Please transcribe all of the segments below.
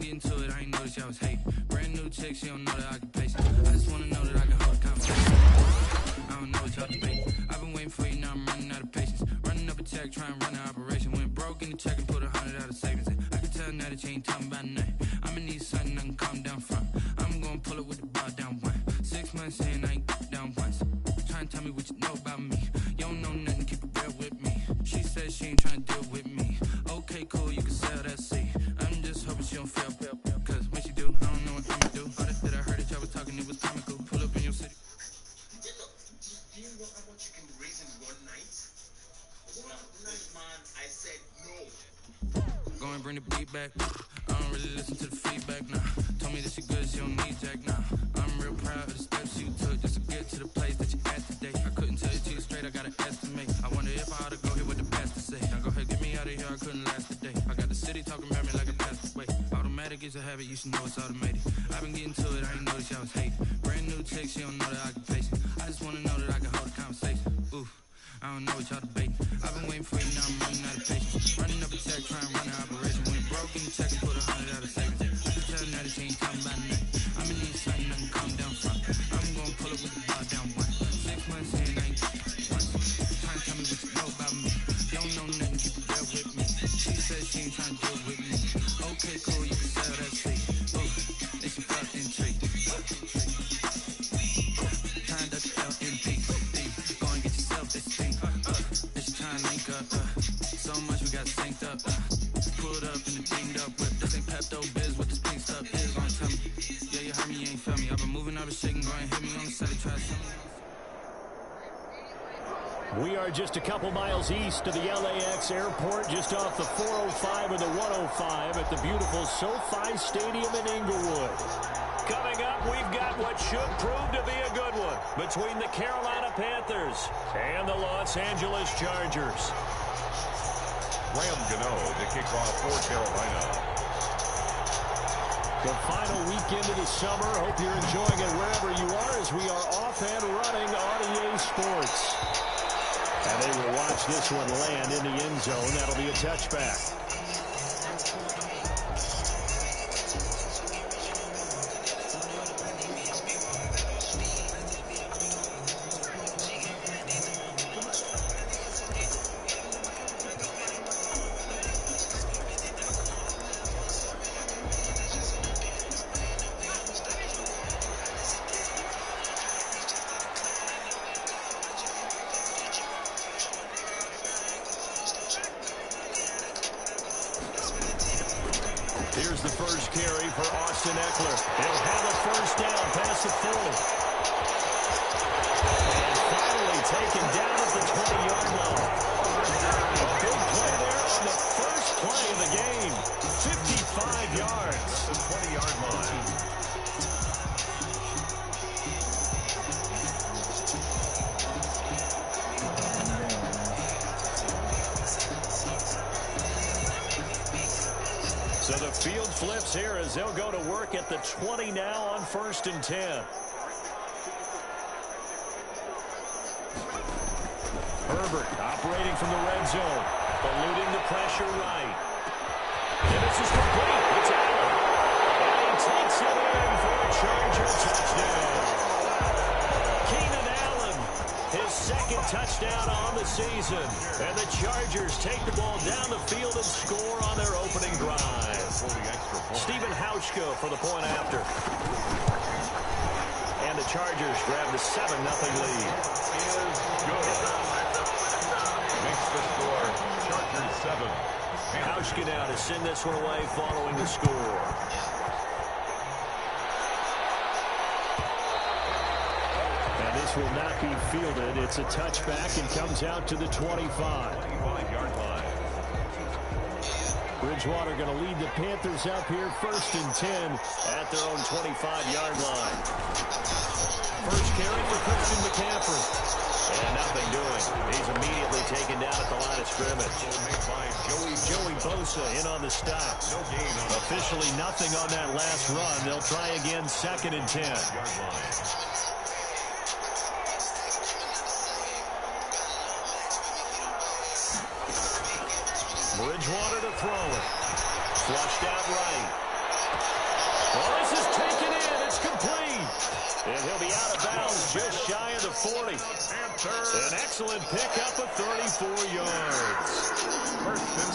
getting to it, I ain't noticed y'all was hating. Brand new chick, she don't know that I can pace it. I just wanna know that I can hold a conversation. I don't know what y'all debating. I've been waiting for you, now I'm running out of patience. Running up a check, trying to run an operation. Went broke in the check and put 100 out of savings in. I can tell now that you ain't talking about nothing. I'ma need something I can calm down from. I'm gonna pull it with the bar down one. 6 months in, I ain't down once. Trying to tell me what you know about me. You don't know nothing, keep it real with me. She said she ain't trying to deal with me. Okay, cool, you can sell that seat. I'm just hoping she don't fail. Cause when she do, I don't know what I'ma do. All that I heard that y'all was talking, it was comical. Pull up in your city. Do you know how much you can raise in one night? Well, this man, I said no. Go and bring the beat back. I don't really listen to the feedback now. Told me that she good, she don't need Jack now. I'm real proud of the steps you took just to get to the place that you at today. I couldn't tell you to you straight, I gotta estimate. I wonder if I ought to go hear what the pastor say. Now go ahead, get me out of here, I couldn't last a day. I got the city talking about me like a pastor way. Automatic is a habit, you should know it's automated. I've been getting to it, I ain't noticed y'all was hating. Brand new chick, she don't know that I can pace it. I just wanna know that I can hold a conversation. Ooh, I don't know what y'all debating. I've been waiting for you, now I'm running out of patience. Running up a check, trying to run an operation. Went broke in the check and put 100 out of savings in. I can tell now that you ain't talking about nothing. I'ma need something I can calm down from. I'm gonna pull it with the bar down one. 6 months in, I ain't once. Trying to tell me what you know about me. You don't know nothing, keep it real with me. She said she ain't trying to deal with me. Okay, cool, you can sell that seat. Ooh, it's a fucking treat. Trying to LNP. Go and get yourself this thing. It's trying to link up. So much we got synced up. Pulled up in the dinged up whip. This ain't Pepto Biz, what this pink stuff is. Gonna tell me. Yeah, you heard me, you ain't felt me. I've been moving, I've been shaking. Go and hit me on the side, try something. We are just a couple miles east of the LAX airport, just off the 405 or the 105 at the beautiful SoFi Stadium in Inglewood. Coming up, we've got what should prove to be a good one between the Carolina Panthers and the Los Angeles Chargers. Graham Gano to kick off for Carolina. The final weekend of the summer. Hope you're enjoying it wherever you are as we are off and running on EA Sports. And they will watch this one land in the end zone. That'll be a touchback. Here's the first carry for Austin Eckler. He'll have a first down past the 40. And finally taken down at the 20-yard line. A big play there on the first play of the game. 55 yards. The 20-yard line. So the field flips here as they'll go to work at the 20 now on 1st and 10. Herbert operating from the red zone, eluding the pressure right. And this is complete. It's Allen. And he takes it in for a Charger touchdown. Keenan Allen, his second touchdown on the season. And the Chargers take the ball down the field and score on their opening drive. Stephen Hauschka for the point after. And the Chargers grab the 7-0 lead. Is good. Makes the score Chargers 7. Hauschka now to send this one away following the score. And this will not be fielded. It's a touchback and comes out to the 25. 25-yard line. Bridgewater going to lead the Panthers up here 1st and 10 at their own 25-yard line. First carry for Christian McCaffrey. And nothing doing. He's immediately taken down at the line of scrimmage. Joey Bosa in on the stop. No gain on Officially nothing on that last run. They'll try again 2nd and 10. Bridgewater to throw it. Flushed out right. Well, this is taken in. It's complete. And he'll be out of bounds just shy of the 40. An excellent pickup of 34 yards.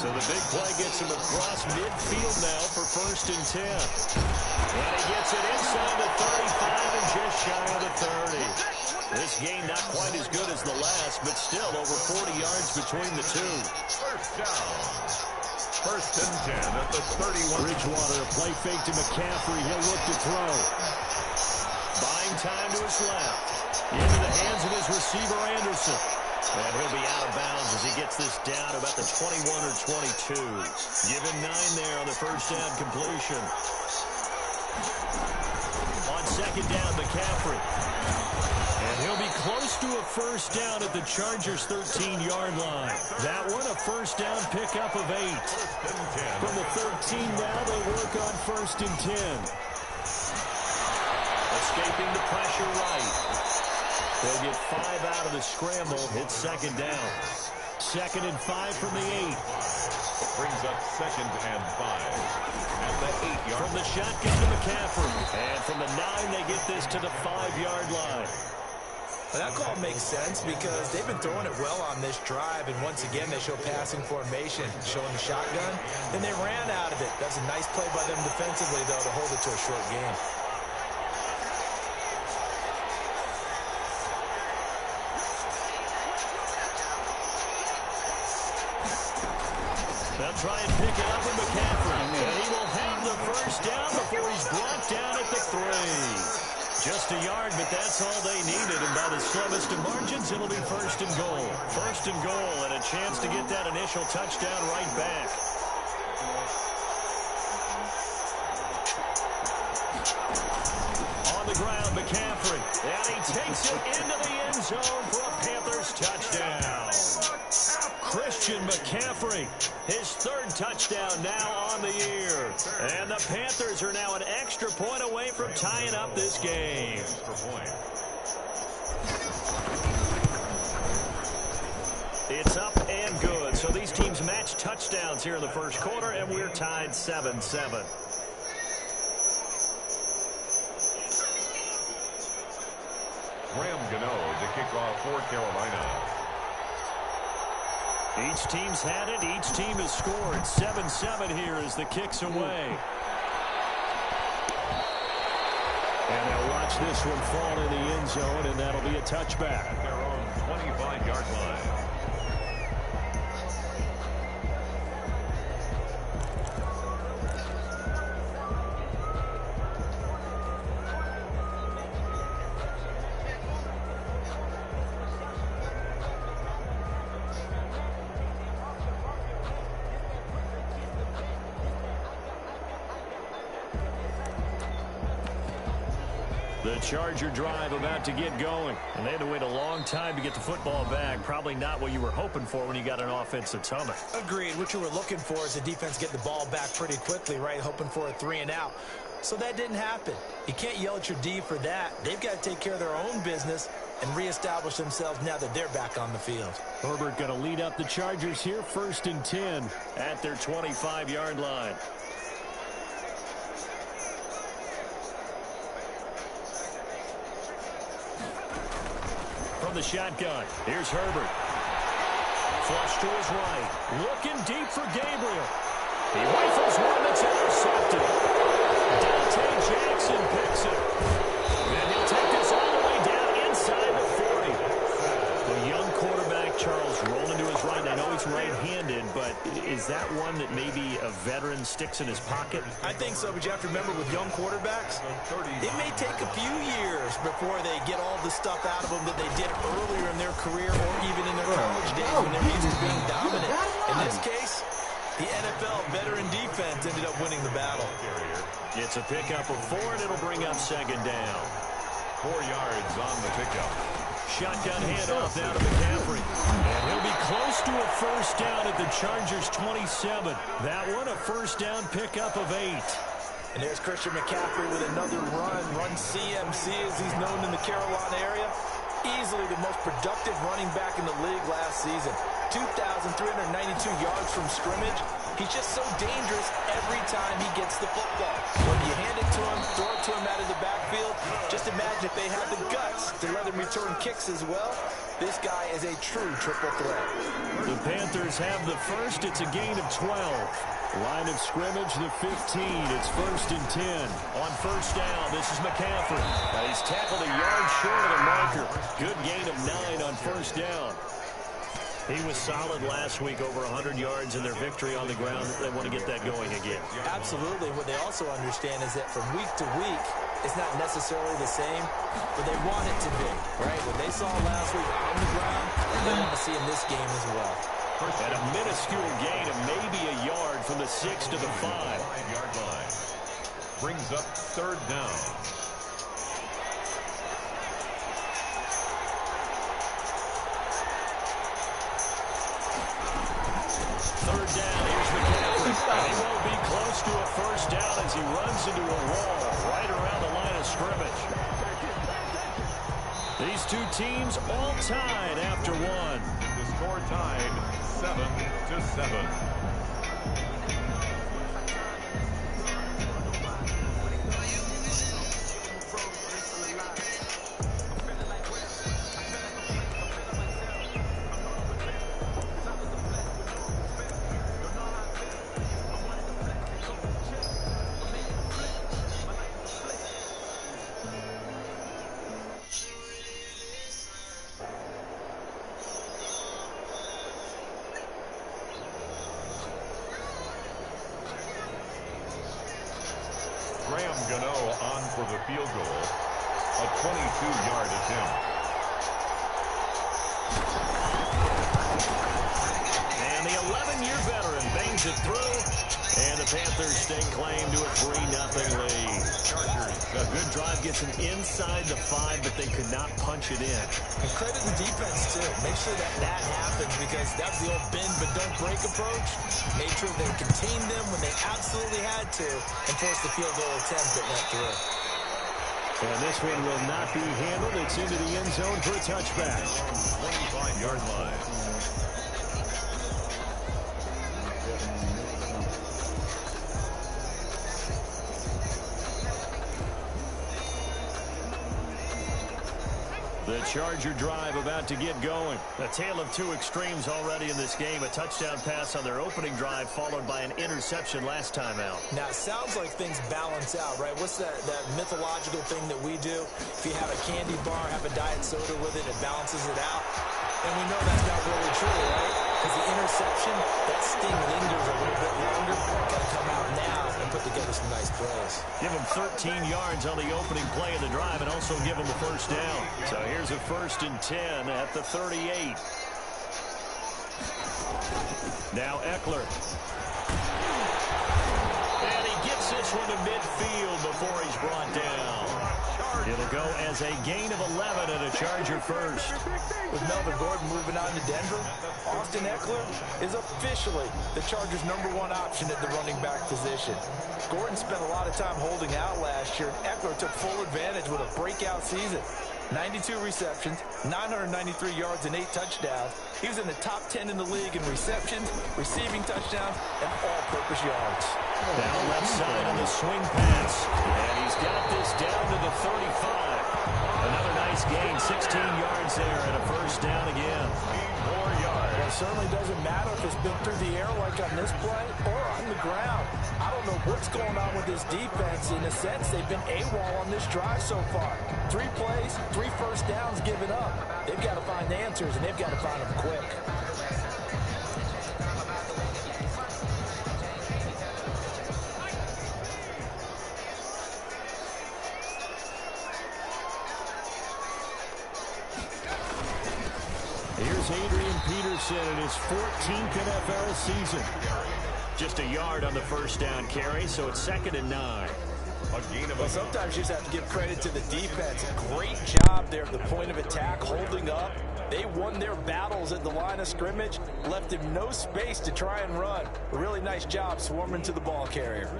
So the big play gets him across midfield now for 1st and 10. And he gets it inside the 35 and just shy of the 30. This game not quite as good as the last, but still over 40 yards between the two. First down. 1st and 10 at the 31. Bridgewater, a play fake to McCaffrey. He'll look to throw. Buying time to his left. Into the hands of his receiver, Anderson. And he'll be out of bounds as he gets this down about the 21 or 22. Give him 9 there on the first down completion. On 2nd down, McCaffrey. And he'll be close to a first down at the Chargers' 13-yard line. That one, a first down pickup of 8. From the 13 now, they work on 1st and 10. Escaping the pressure right. They'll get 5 out of the scramble. Hits 2nd down. 2nd and 5 from the 8. Brings up 2nd and 5. At the 8-yard. From the shotgun to McCaffrey. And from the 9, they get this to the 5-yard line. Well, that call makes sense because they've been throwing it well on this drive, and once again they show passing formation, showing the shotgun. Then they ran out of it. That's a nice play by them defensively, though, to hold it to a short game. They'll try and pick it up with McCaffrey. And he will have the first down before he's brought down at the 3. Just a yard, but that's all they needed. And by the slimmest of margins, it'll be 1st and goal. 1st and goal, and a chance to get that initial touchdown right back. On the ground, McCaffrey. And he takes it into the end zone for a Panthers touchdown. Christian McCaffrey, his 3rd touchdown now on the year. And the Panthers are now an extra point away from tying up this game. It's up and good. So these teams match touchdowns here in the 1st quarter, and we're tied 7-7. Graham Gano to kick off for Carolina. Each team's had it. Each team has scored. 7-7 here as the kick's away. And they'll watch this one fall in the end zone, and that'll be a touchback. At their own 25-yard line. The Charger drive about to get going. And they had to wait a long time to get the football back. Probably not what you were hoping for when you got an offensive tunnel. Agreed. What you were looking for is the defense getting the ball back pretty quickly, right? Hoping for a 3 and out. So that didn't happen. You can't yell at your D for that. They've got to take care of their own business and reestablish themselves now that they're back on the field. Herbert going to lead up the Chargers here, 1st and 10 at their 25-yard line. From the shotgun, here's Herbert. Flush to his right. Looking deep for Gabriel. He rifles one that's intercepted. Dante Jackson picks it. And he'll take this all the way down inside the 40. The young quarterback, Charles, rolling to his right. I know he's right-handed, but is that one that maybe a veteran sticks in his pocket? I think so, but you have to remember with young quarterbacks, it may take a few years before they get all the stuff out of them that they did earlier in their career or even in their college days when they're used to being dominant. In this case, the NFL veteran defense ended up winning the battle. It's a pickup of 4, and it'll bring up 2nd down. 4 yards on the pickup. Shotgun handoff now to McCaffrey. And he'll be close to a first down at the Chargers' 27. That one, a first down pickup of 8. And there's Christian McCaffrey with another run CMC as he's known in the Carolina area. Easily the most productive running back in the league last season. 2,392 yards from scrimmage. He's just so dangerous every time he gets the football. Whether you hand it to him, throw it to him out of the backfield, just imagine if they have the guts to let him return kicks as well. This guy is a true triple threat. The Panthers have the first. It's a gain of 12. Line of scrimmage, the 15. It's 1st and 10. On first down, this is McCaffrey. He's tackled a yard short of the marker. Good gain of 9 on first down. He was solid last week, over 100 yards in their victory on the ground. They want to get that going again. Absolutely. What they also understand is that from week to week, it's not necessarily the same, but they want it to be, right? What they saw last week on the ground, they want to see in this game as well. And a minuscule gain of maybe a yard from the 6 to the 5-yard line. Brings up 3rd down. Third down, here's McCaffrey. And he won't be close to a first down as he runs into a wall right around the line of scrimmage. These two teams all tied after one. The score tied 7-7. On for the field goal, a 22-yard attempt. And the 11-year veteran bangs it through, and the Panthers stake claim to a 3-0 lead. A good drive gets them inside the 5, but they could not punch it in. And credit the defense, too. Make sure that happens, because that's the old bend but don't break approach. Made sure they contained them when they absolutely had to and forced the field goal attempt that went through. And this one will not be handled. It's into the end zone for a touchback. 25-yard line. The Charger drive about to get going. A tale of two extremes already in this game. A touchdown pass on their opening drive followed by an interception last time out. Now, it sounds like things balance out, right? What's that mythological thing that we do? If you have a candy bar, have a diet soda with it, it balances it out. And we know that's not really true, right? Because the interception, that sting lingers a little bit longer. Got to come out now and put together some nice plays. Give them 13 yards on the opening play of the drive and also give them a first down. So here's a 1st and 10 at the 38. Now Eckler. And he gets this one to midfield before he's brought down. It'll go as a gain of 11 and a Charger first. With Melvin Gordon moving on to Denver, Austin Eckler is officially the Chargers' #1 option at the running back position. Gordon spent a lot of time holding out last year, and Eckler took full advantage with a breakout season. 92 receptions, 993 yards, and 8 touchdowns. He was in the top 10 in the league in receptions, receiving touchdowns, and all-purpose yards. Down left side on the swing pass. And he's got this down to the 35. Another nice gain, 16 yards there, and a first down again. 4 yards. Well, it certainly doesn't matter if it's been through the air like on this play or on the ground. I don't know what's going on with this defense. In a sense, they've been AWOL on this drive so far. 3 plays, 3 first downs given up. They've got to find answers, and they've got to find them quick. Here's Adrian Peterson in his 14th NFL season. Just a yard on the first down carry, so it's 2nd and 9. Well, sometimes you just have to give credit to the defense. Great job there at the point of attack, holding up. They won their battles at the line of scrimmage, left him no space to try and run. A really nice job swarming to the ball carrier.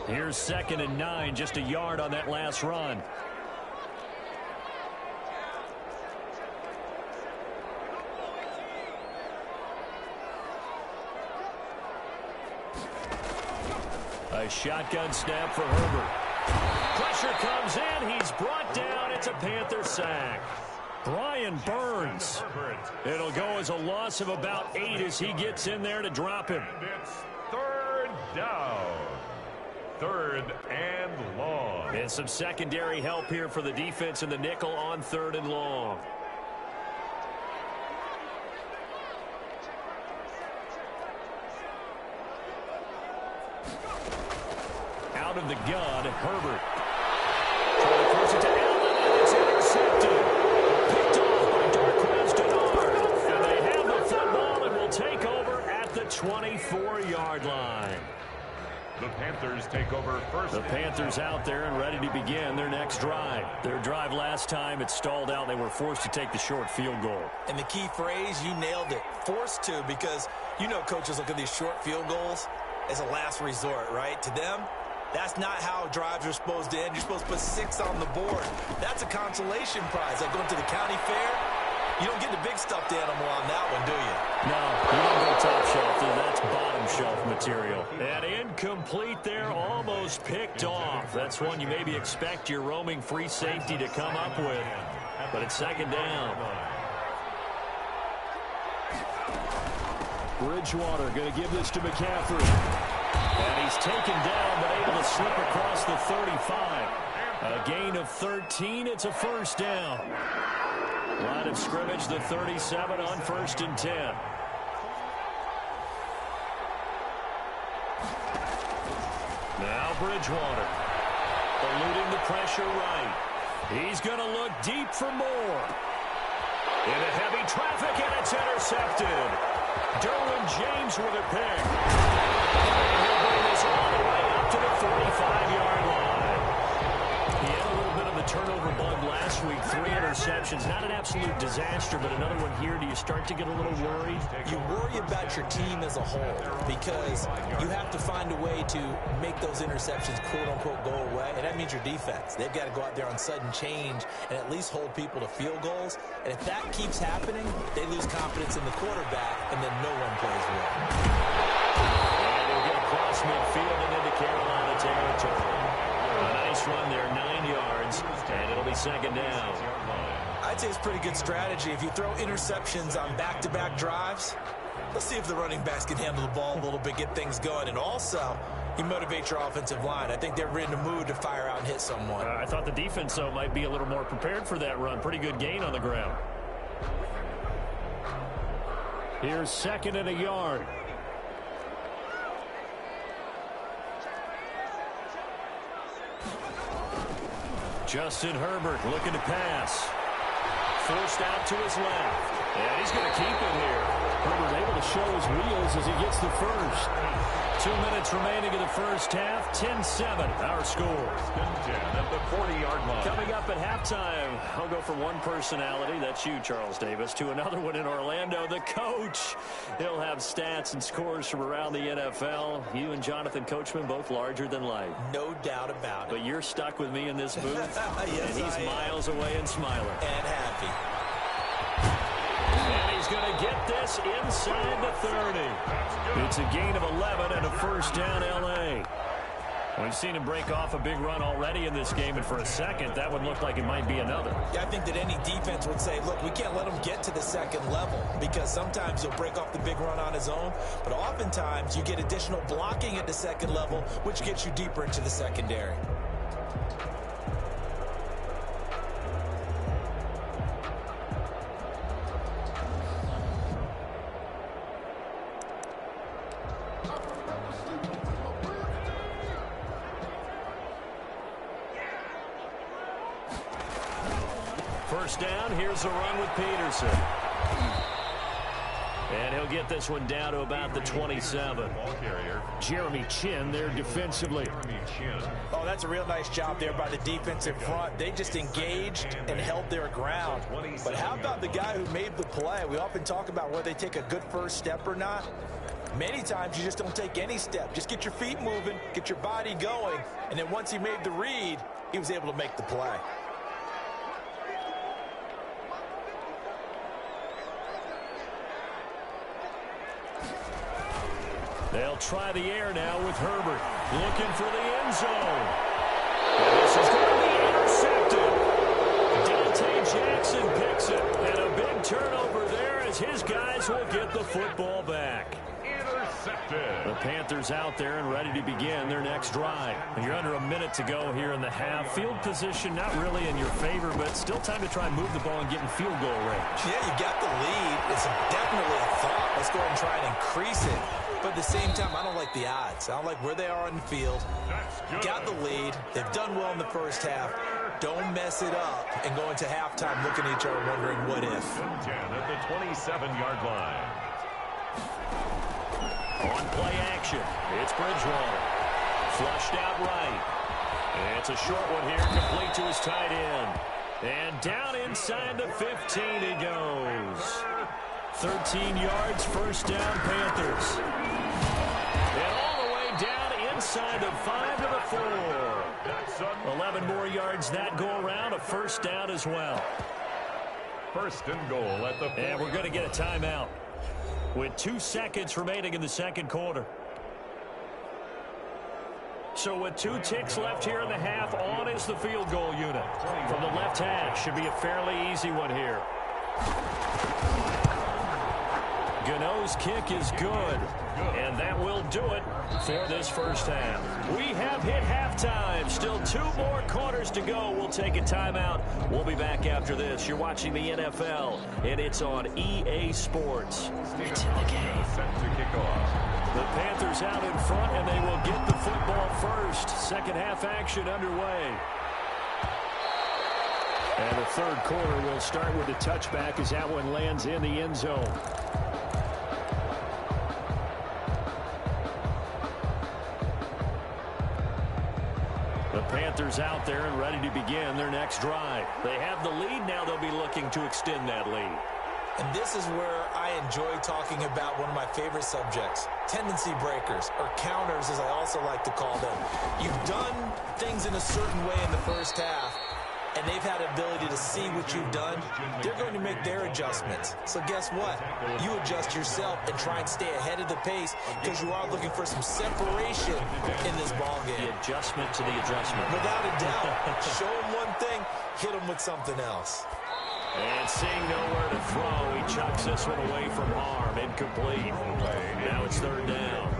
Here's 2nd and 9, just a yard on that last run. A shotgun snap for Herbert. Pressure comes in. He's brought down. It's a Panther sack. Brian Burns. It'll go as a loss of about 8 as he gets in there to drop him. And it's 3rd down. 3rd and long. And some secondary help here for the defense in the nickel on 3rd and long. Out of the gun, Herbert. Trying to force it to Allen, and it's intercepted. Picked off by Darquez Denard. And they have the football and will take over at the 24-yard line. The Panthers take over first. The Panthers out there and ready to begin their next drive. Their drive last time, it stalled out. They were forced to take the short field goal. And the key phrase, you nailed it, forced to, because you know coaches look at these short field goals as a last resort, right? To them, that's not how drives are supposed to end. You're supposed to put 6 on the board. That's a consolation prize. Like going to the county fair, you don't get the big stuffed animal on that one, do you? No, you don't go top shelf. That's bottom shelf material. And incomplete there, almost picked off. That's one you maybe expect your roaming free safety to come up with. But it's 2nd down. Bridgewater going to give this to McCaffrey. And he's taken down, but able to slip across the 35. A gain of 13. It's a 1st down. Line of scrimmage, the 37 on 1st and 10. Now Bridgewater. Eluding the pressure right. He's going to look deep for more. Into heavy traffic, and it's intercepted. Derwin James with a pick. And he'll bring this all the way up to the 45-yard line. He had a little bit of the turnover bug last week. 3 interceptions. Not an absolute disaster, but another one here. Do you start to get a little worried? You worry about your team as a whole because you have to find a way to make those interceptions, quote-unquote, go away, and that means your defense. They've got to go out there on sudden change and at least hold people to field goals, and if that keeps happening, they lose confidence in the quarterback, and then no one plays well. And he'll get across midfield and into Carolina territory. A nice run there, 9 yards, and it'll be 2nd down. I'd say it's pretty good strategy. If you throw interceptions on back-to-back drives, let's see if the running backs can handle the ball a little bit, get things going. And also, you motivate your offensive line. I think they're in the mood to fire out and hit someone. I thought the defense, though, might be a little more prepared for that run. Pretty good gain on the ground. Here's 2nd and a yard. Justin Herbert looking to pass. Forced out to his left. And he's going to keep it here. Herbert able to show his wheels as he gets the first. 2 minutes remaining in the first half. 10-7, our score. 10 at the 40-yard line. Coming up at halftime, I'll go from one personality, that's you, Charles Davis, to another one in Orlando, the coach. He'll have stats and scores from around the NFL. You and Jonathan Coachman, both larger than life. No doubt about it. But you're stuck with me in this booth, Yes, and he's miles away and smiling. And happy. And he's going to get this inside the 30. It's a gain of 11 and a 1st down, L.A. We've seen him break off a big run already in this game, and for a second, that would look like it might be another. Yeah, I think that any defense would say, look, we can't let him get to the 2nd level because sometimes he'll break off the big run on his own, but oftentimes you get additional blocking at the 2nd level, which gets you deeper into the secondary. First down, here's a run with Peterson. And he'll get this one down to about the 27. Jeremy Chin there defensively. Oh, that's a real nice job there by the defensive front. They just engaged and held their ground. But how about the guy who made the play? We often talk about whether they take a good first step or not. Many times you just don't take any step. Just get your feet moving, get your body going, and then once he made the read, he was able to make the play. They'll try the air now with Herbert. Looking for the end zone. And this is going to be intercepted. Dante Jackson picks it. And a big turnover there as his guys will get the football back. The Panthers out there and ready to begin their next drive. And you're under a minute to go here in the half. Field position not really in your favor, but still time to try and move the ball and get in field goal range. Yeah, you got the lead. It's definitely a thought. Let's go ahead and try and increase it. But at the same time, I don't like the odds. I don't like where they are on the field. Got the lead. They've done well in the first half. Don't mess it up and go into halftime looking at each other wondering what if. 10 at the 27-yard line. On play action, it's Bridgewater. Flushed out right. And it's a short one here, complete to his tight end. And down inside the 15 he goes. 13 yards, first down, Panthers. And all the way down inside the 5 to the 4. 11 more yards that go around, a first down as well. First and goal at the 4. And we're going to get a timeout with 2 seconds remaining in the second quarter. So with 2 ticks left here in the half, on is the field goal unit. From the left hash, should be a fairly easy one here. Gano's kick is good, and that will do it for this first half. We have hit halftime. Still 2 more quarters to go. We'll take a timeout. We'll be back after this. You're watching the NFL, and it's on EA Sports. It's in the game. Set to kick off. The Panthers out in front, and they will get the football first. Second half action underway. And the third quarter will start with a touchback as that one lands in the end zone. The Panthers out there and ready to begin their next drive. They have the lead now. They'll be looking to extend that lead. And this is where I enjoy talking about one of my favorite subjects, tendency breakers, or counters as I also like to call them. You've done things in a certain way in the first half, and they've had an ability to see what you've done. They're going to make their adjustments. So guess what? You adjust yourself and try and stay ahead of the pace because you are looking for some separation in this ball game. The adjustment to the adjustment. Without a doubt. Show them one thing, hit them with something else. And seeing nowhere to throw, he chucks this one away from harm. Incomplete. Now it's third down.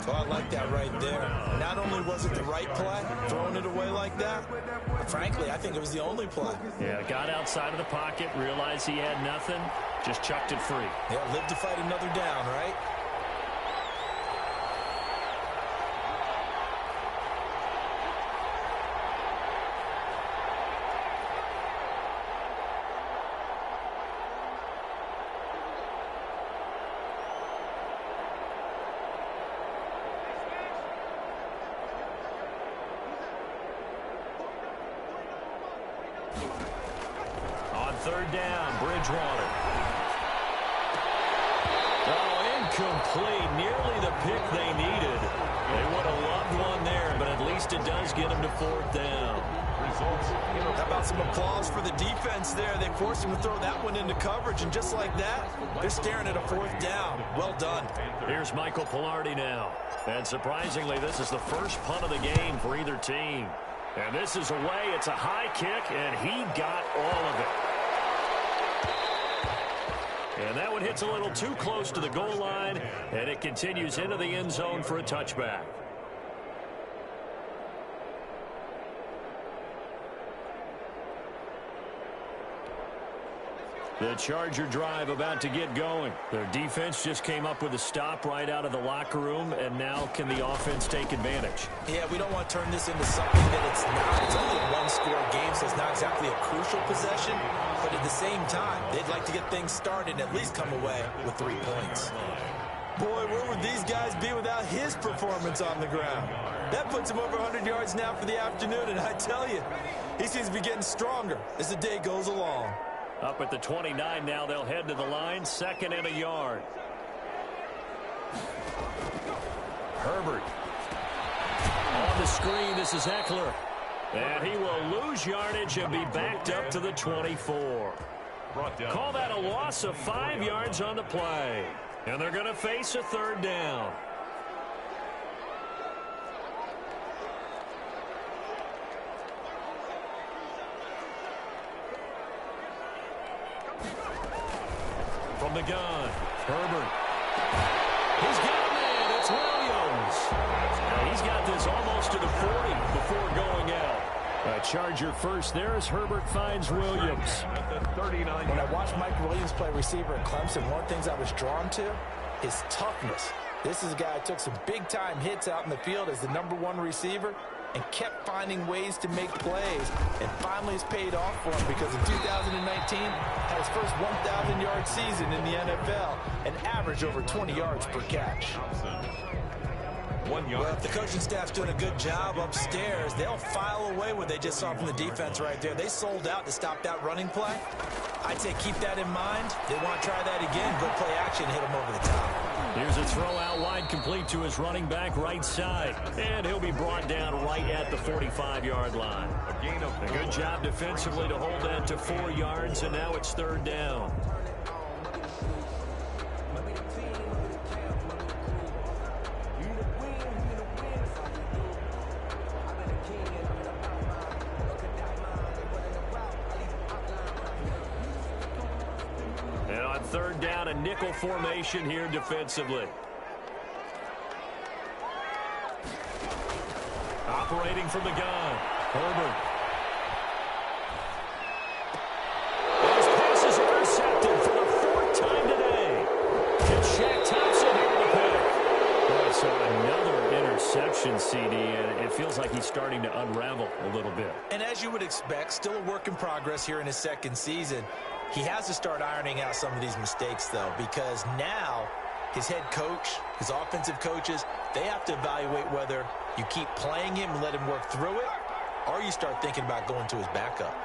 Oh, I like that right there. Not only was it the right play, throwing it away like that, but frankly, I think it was the only play. Yeah, got outside of the pocket, realized he had nothing, just chucked it free. Yeah, live to fight another down, right? Third down, Bridgewater. Oh, incomplete. Nearly the pick they needed. They would have loved one there, but at least it does get them to fourth down. How about some applause for the defense there? They forced him to throw that one into coverage, and just like that, they're staring at a fourth down. Well done. Here's Michael Pilardi now. And surprisingly, this is the first punt of the game for either team. And this is away. It's a high kick, and he got all of it. And that one hits a little too close to the goal line, and it continues into the end zone for a touchback. The Charger drive about to get going. Their defense just came up with a stop right out of the locker room, and now can the offense take advantage? Yeah, we don't want to turn this into something that it's not. It's only a one-score game, so it's not exactly a crucial possession. But at the same time, they'd like to get things started and at least come away with 3 points. Boy, where would these guys be without his performance on the ground? That puts him over 100 yards now for the afternoon, and I tell you, he seems to be getting stronger as the day goes along. Up at the 29 now, they'll head to the line, 2nd and a yard. Herbert. On the screen, this is Eckler. And he will lose yardage and be backed up to the 24. Call that a loss of 5 yards on the play. And they're going to face a third down. From the gun, Herbert. He's got a man. It's Williams. And he's got this almost to the 40 before going out. A Charger first there as Herbert finds Williams. When I watched Mike Williams play receiver at Clemson, one of the things I was drawn to is toughness. This is a guy who took some big-time hits out in the field as the #1 receiver and kept finding ways to make plays, and finally it's paid off for him because in 2019 had his first 1,000-yard season in the NFL and averaged over 20 yards per catch. 1 yard. Well, if the coaching staff's doing a good job upstairs, they'll file away what they just saw from the defense right there. They sold out to stop that running play. I'd say keep that in mind. They want to try that again. Go play action, hit them over the top. Here's a throw out wide, complete to his running back right side. And he'll be brought down right at the 45-yard line. A good job defensively to hold that to 4 yards, and now it's third down. And on third down, a nickel formation here defensively. Operating from the gun, Herbert. His pass is intercepted for the 4th time today. It's Shaq Thompson here to pick. So another interception, CD, and it feels like he's starting to unravel a little bit. And as you would expect, still a work in progress here in his second season. He has to start ironing out some of these mistakes, though, because now his head coach, his offensive coaches, they have to evaluate whether you keep playing him and let him work through it, or you start thinking about going to his backup.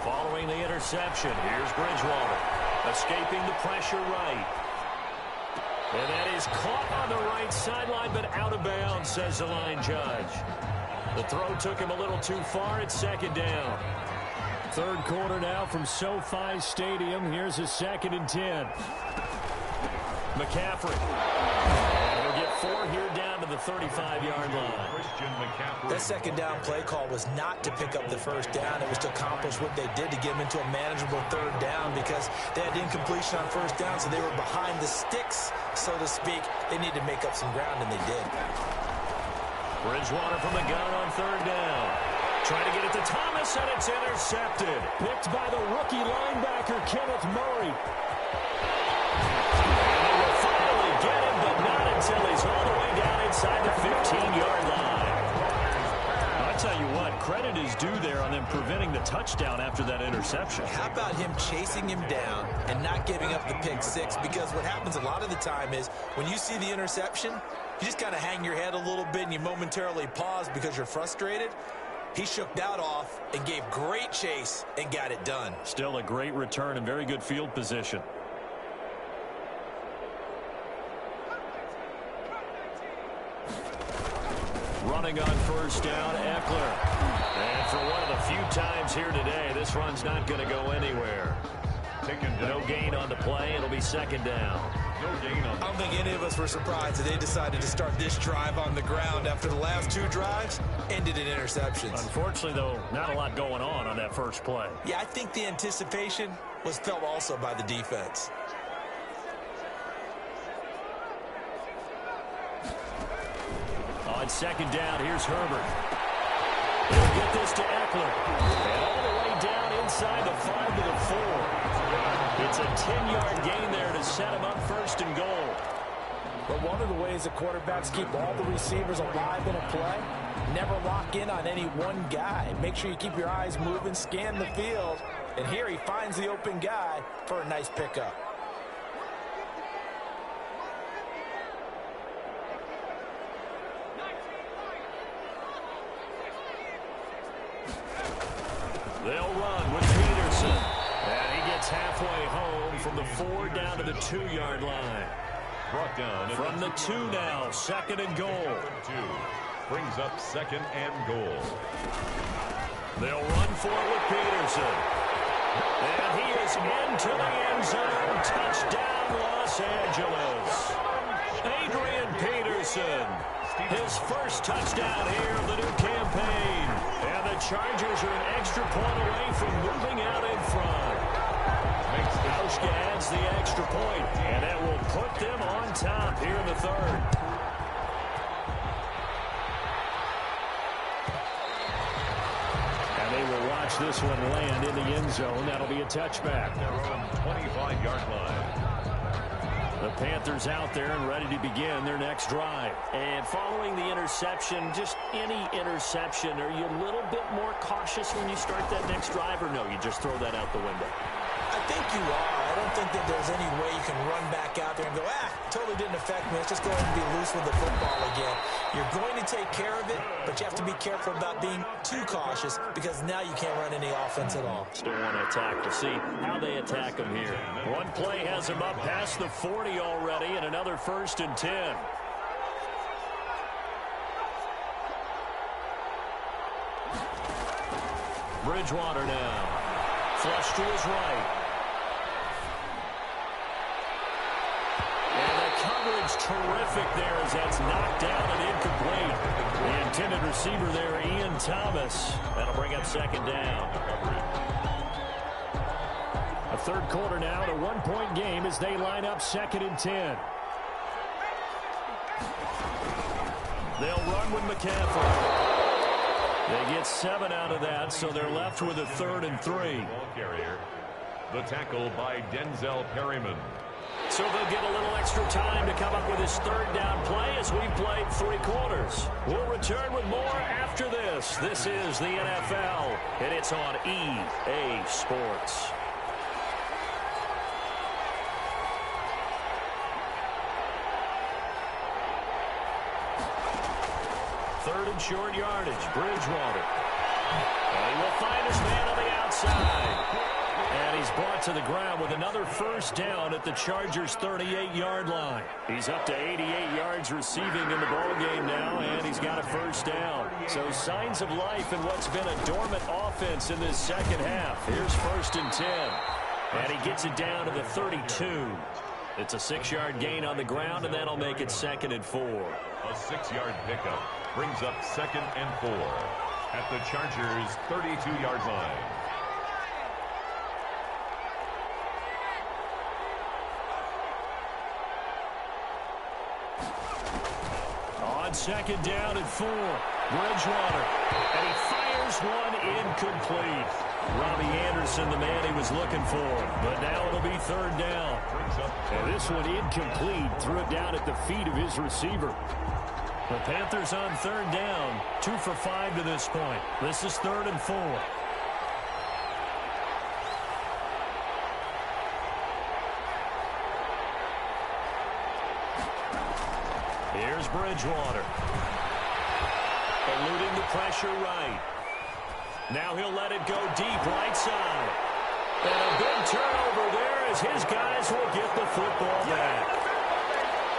Following the interception, here's Bridgewater, escaping the pressure right. And that is caught on the right sideline, but out of bounds, says the line judge. The throw took him a little too far. It's second down. Third quarter now from SoFi Stadium. Here's a 2nd and 10. McCaffrey. And he'll get 4 here down to the 35-yard line. That second down play call was not to pick up the first down. It was to accomplish what they did to get him into a manageable third down because they had incompletion on first down, so they were behind the sticks, so to speak. They needed to make up some ground, and they did. Bridgewater from the gun on third down. Trying to get it to Thomas, and it's intercepted. Picked by the rookie linebacker, Kenneth Murray. And they will finally get him, but not until he's all the way down inside the 15-yard line. I'll tell you what, credit is due there on them preventing the touchdown after that interception. How about him chasing him down and not giving up the pick six? Because what happens a lot of the time is when you see the interception, you just kind of hang your head a little bit and you momentarily pause because you're frustrated. He shook that off and gave great chase and got it done. Still a great return and very good field position. Running on first down, Eckler. And for one of the few times here today, this run's not going to go anywhere. No gain on the play. It'll be second down. I don't think any of us were surprised that they decided to start this drive on the ground after the last 2 drives ended in interceptions. Unfortunately, though, not a lot going on that first play. Yeah, I think the anticipation was felt also by the defense. On second down, here's Herbert. He'll get this to Eckler. And all the way down inside the 5 to the 4. It's a 10-yard gain there to set him up first and goal. But one of the ways the quarterbacks keep all the receivers alive in a play, never lock in on any one guy. Make sure you keep your eyes moving, scan the field. And here he finds the open guy for a nice pickup. They'll run with Peterson. And he gets halfway home from the 4 down to the 2-yard line. Brought down From the 2 now, 2nd and goal. 2 brings up 2nd and goal. They'll run for it with Peterson. And he is into the end zone. Touchdown, Los Angeles. Adrian Peterson, his first touchdown here of the new campaign. And the Chargers are an extra point away from moving out in front. Auschka adds the extra point, and that will put them on top here in the 3rd. And they will watch this one land in the end zone. That'll be a touchback. Their own 25-yard line. The Panthers out there and ready to begin their next drive. And following the interception, just any interception, are you a little bit more cautious when you start that next drive, or no, you just throw that out the window? I think you are. I don't think that there's any way you can run back out there and go, totally didn't affect me. Let's just go ahead and be loose with the football again. You're going to take care of it, but you have to be careful about being too cautious because now you can't run any offense at all. Still want to attack. To see how they attack them here. One play has them up past the 40 already, and another 1st and 10. Bridgewater now. Flush to his right. And the coverage terrific there as that's knocked down and incomplete. The intended receiver there, Ian Thomas. That'll bring up 2nd down. A 3rd quarter now, and a 1-point game as they line up 2nd and 10. They'll run with McCaffrey. They get 7 out of that, so they're left with a 3rd and 3. Ball carrier. The tackle by Denzel Perryman. So they'll get a little extra time to come up with his 3rd down play as we've played 3 quarters. We'll return with more after this. This is the NFL, and it's on EA Sports. Third and short yardage, Bridgewater. And he will find his man on the outside. And he's brought to the ground with another 1st down at the Chargers' 38-yard line. He's up to 88 yards receiving in the ballgame now, and he's got a 1st down. So signs of life in what's been a dormant offense in this 2nd half. Here's 1st and 10. And he gets it down to the 32. It's a 6-yard gain on the ground, and that'll make it 2nd and 4. A 6-yard pickup brings up 2nd and 4 at the Chargers' 32-yard line. On 2nd down and 4, Bridgewater. And he fires one incomplete. Robbie Anderson, the man he was looking for. But now it'll be 3rd down. And this one incomplete. Threw it down at the feet of his receiver. The Panthers on 3rd down. 2 for 5 to this point. This is 3rd and 4. Here's Bridgewater. Eluding the pressure right. Now he'll let it go deep right side. And a big turnover there as his guys will get the football back.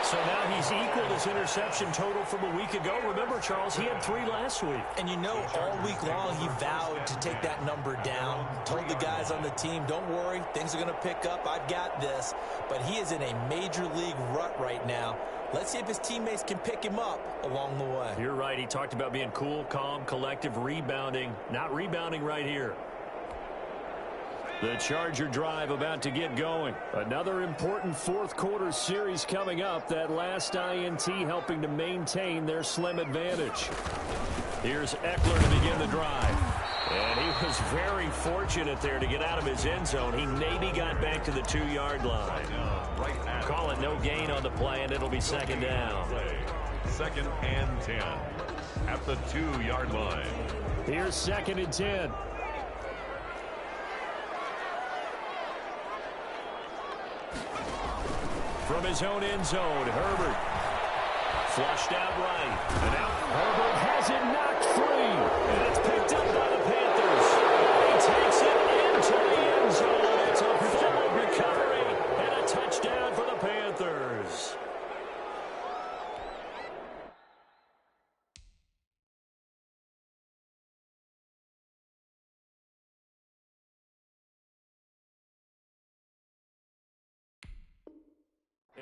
So now he's equaled his interception total from a week ago. Remember, Charles, he had 3 last week. And you know, all week long he vowed to take that number down. Told the guys on the team, don't worry, things are going to pick up. I've got this. But he is in a major league rut right now. Let's see if his teammates can pick him up along the way. You're right. He talked about being cool, calm, collective, rebounding. Not rebounding right here. The Charger drive about to get going. Another important 4th quarter series coming up. That last INT helping to maintain their slim advantage. Here's Eckler to begin the drive. And he was very fortunate there to get out of his end zone. He maybe got back to the 2-yard line. Call it no gain on the play, and it'll be 2nd down. 2nd and 10 at the 2-yard line. Here's 2nd and 10. From his own end zone, Herbert. Flushed out right. And now Herbert has it knocked free. And it's picked up by the Panthers. He takes it into the end zone. It's a full recovery and a touchdown for the Panthers.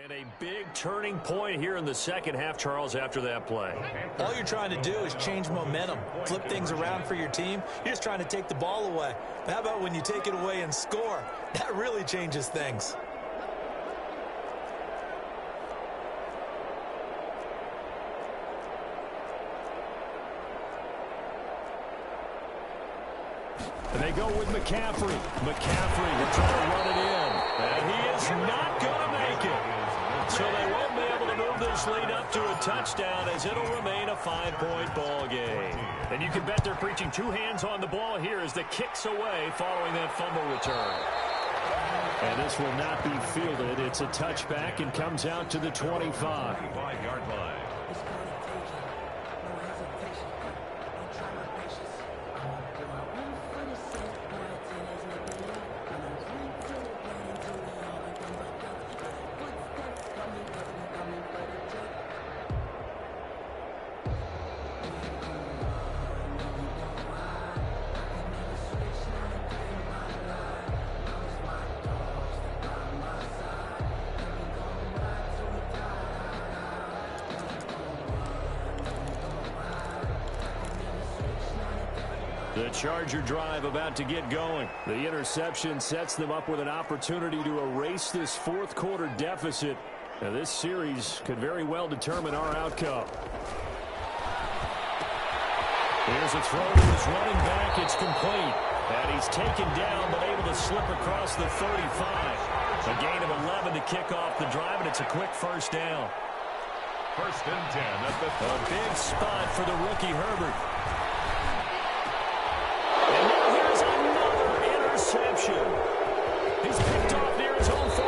And a big turning point here in the second half, Charles, after that play. All you're trying to do is change momentum, flip things around for your team. You're just trying to take the ball away. How about when you take it away and score? That really changes things. And they go with McCaffrey. McCaffrey to try to run it in. And he is not going to make it. So they won't be able to move this lead up to a touchdown as it'll remain a 5-point ball game. And you can bet they're preaching two hands on the ball here as the kick's away following that fumble return. And this will not be fielded. It's a touchback and comes out to the 25. 5-yard line. The Charger drive about to get going. The interception sets them up with an opportunity to erase this fourth quarter deficit. Now, this series could very well determine our outcome. Here's a throw to his running back. It's complete. And he's taken down but able to slip across the 35. A gain of 11 to kick off the drive, and it's a quick first down. First and 10 at the A big spot for the rookie Herbert. Interception. He's picked off near his own 48,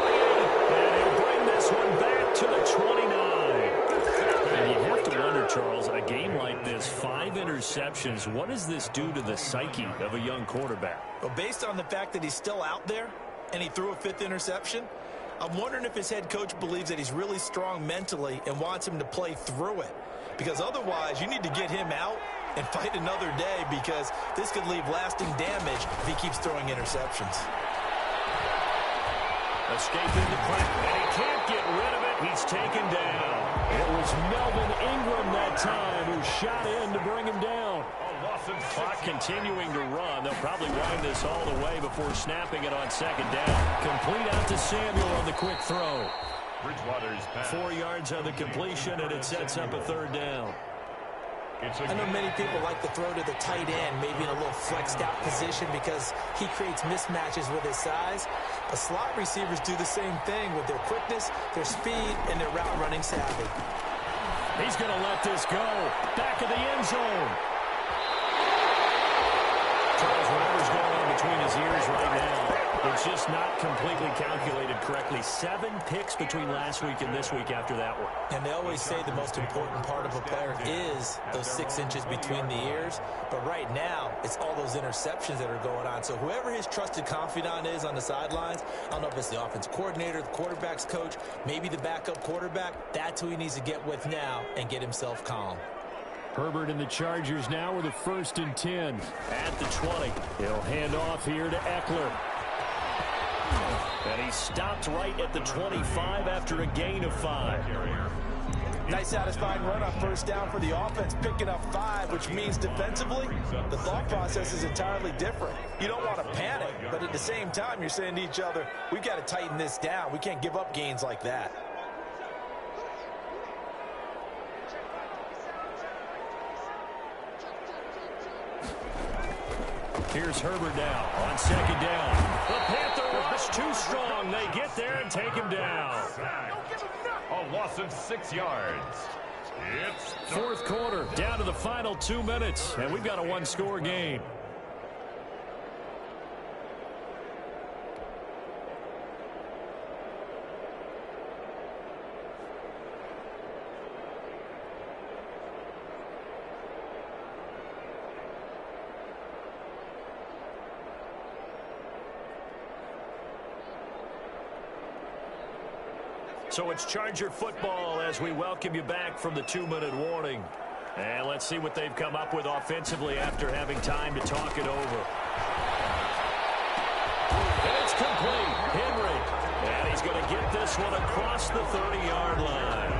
and he'll bring this one back to the 29. And you have to wonder, Charles, a game like this, 5 interceptions, what does this do to the psyche of a young quarterback? Well, based on the fact that he's still out there and he threw a 5th interception, I'm wondering if his head coach believes that he's really strong mentally and wants him to play through it. Because otherwise, you need to get him out and fight another day, because this could leave lasting damage if he keeps throwing interceptions. Escaping the pressure, and he can't get rid of it. He's taken down. It was Melvin Ingram that time who shot in to bring him down. Clock continuing to run. They'll probably wind this all the way before snapping it on second down. Complete out to Samuel on the quick throw. Bridgewater's pass. 4 yards on the completion, and it sets up a third down. I know many people like to throw to the tight end, maybe in a little flexed out position because he creates mismatches with his size. But slot receivers do the same thing with their quickness, their speed, and their route running savvy. He's going to let this go. Back of the end zone. Charles, whatever's going on between his ears right now, it's just not completely calculated correctly. 7 picks between last week and this week after that one. And they always say the most important part of a player is those 6 inches between the ears. But right now, it's all those interceptions that are going on. So whoever his trusted confidant is on the sidelines, I don't know if it's the offensive coordinator, the quarterback's coach, maybe the backup quarterback, that's who he needs to get with now and get himself calm. Herbert and the Chargers now with a 1st and 10. At the 20. He'll hand off here to Eckler. And he stopped right at the 25 after a gain of 5. Nice satisfying run on first down for the offense, picking up 5, which means defensively, the thought process is entirely different. You don't want to panic, but at the same time, you're saying to each other, we've got to tighten this down. We can't give up gains like that. Here's Herbert now on second down. The Panther rush too strong. They get there and take him down. A loss of 6 yards. It's Fourth quarter, down to the final 2 minutes, and we've got a 1-score game. So it's Charger football as we welcome you back from the 2-minute warning. And let's see what they've come up with offensively after having time to talk it over. And it's complete. Henry. And he's going to get this one across the 30-yard line.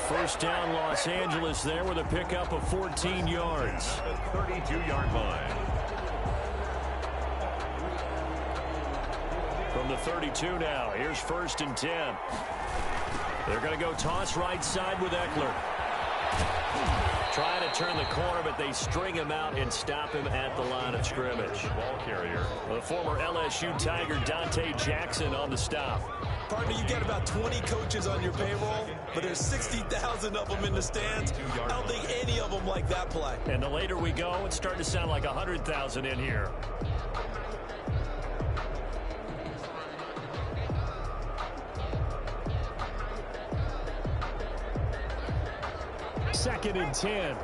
First down, Los Angeles there with a pickup of 14 yards. At the 32-yard line. From the 32 now, here's 1st and 10. They're going to go toss right side with Eckler. Trying to turn the corner, but they string him out and stop him at the line of scrimmage. Ball carrier. The former LSU Tiger, Dante Jackson, on the stop. Partner, you've got about 20 coaches on your payroll, but there's 60,000 of them in the stands. I don't think any of them like that play. And the later we go, it's starting to sound like 100,000 in here. Second and 10.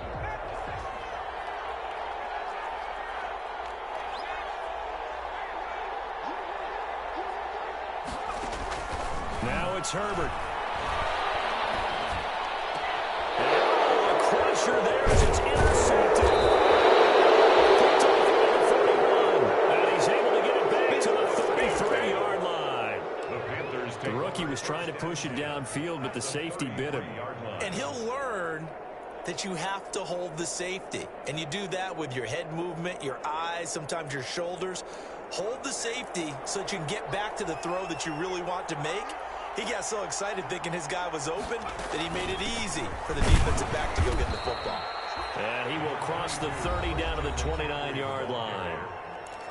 Now it's Herbert. A crusher there as it's intercepted. Picked off by the 41. And he's able to get it back to the 33-yard line. The rookie was trying to push it downfield, but the safety bit him. And he'll learn that you have to hold the safety. And you do that with your head movement, your eyes, sometimes your shoulders. Hold the safety so that you can get back to the throw that you really want to make. He got so excited thinking his guy was open that he made it easy for the defensive back to go get the football. And he will cross the 30 down to the 29-yard line.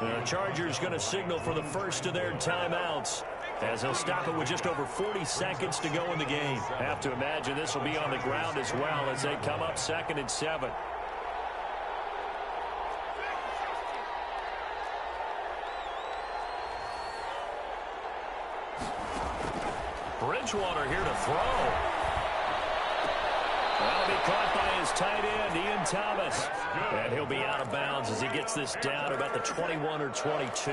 The Chargers going to signal for the first of their timeouts, as they'll stop it with just over 40 seconds to go in the game. Have to imagine this will be on the ground as well as they come up 2nd and 7. Bridgewater here to throw. That'll be caught by his tight end, Ian Thomas. And he'll be out of bounds as he gets this down about the 21 or 22.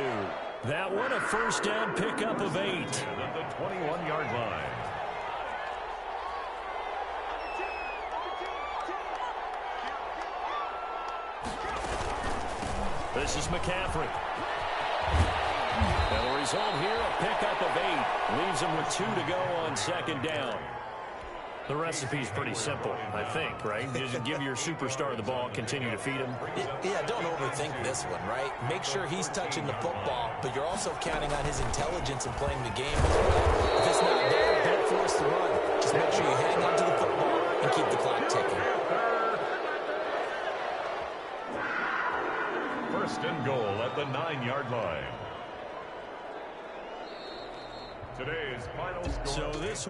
That one a first down pickup of 8. And at the 21-yard line. This is McCaffrey. And the result here, a pickup of 8. Leaves him with 2 to go on 2nd down. The recipe's pretty simple, I think, right? Just give your superstar the ball, continue to feed him. Yeah, don't overthink this one, right? Make sure he's touching the football, but you're also counting on his intelligence in playing the game as well. If it's not there, don't force the run. Just make sure you hang on to the football and keep the clock ticking. 1st and goal at the 9-yard line. Today's final score. So this